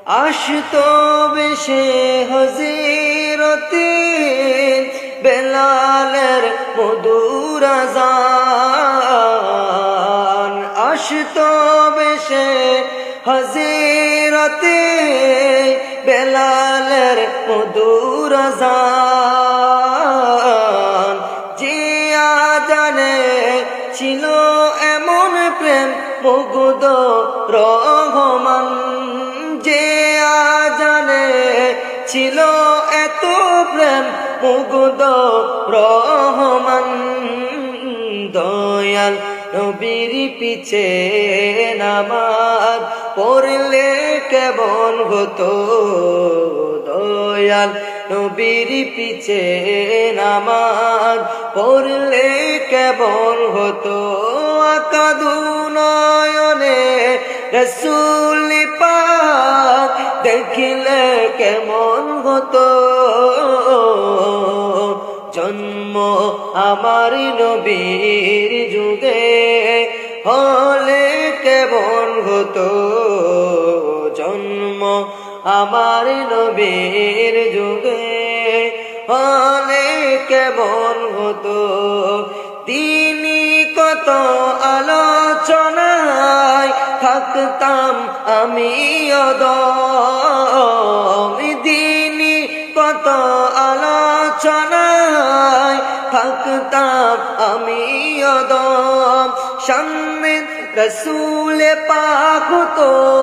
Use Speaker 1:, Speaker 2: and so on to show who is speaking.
Speaker 1: আসতো বেশে হযরতে বেলালের মধুর আযান, আসতো বেশে হযরতে বেলালের মধুর আযান। যে আযানে ছিল এমন প্রেম মুগ্ধ রহমান, যে আযানে ছিল এত প্রেম মুগ্ধ রহমান। দয়াল নবীর পিছে নামাজ পড়লে কেমন হতো, দয়াল নবীর পিছে নামাজ পড়লে কেমন হতো। আকাদু নয়নে রাসূল পাক দেখিলে কেমন হতো। জন্ম আমার নবীর যুগে হলে কেমন হতো, জন্ম আমার নবীর যুগে হলে কেমন হতো। তিনি কত আলোচনায় থাকতাম আমি অদম, তিনি কত আলোচনায় থাকতাম আমি অদম। সামনে রাসূল পাক হতো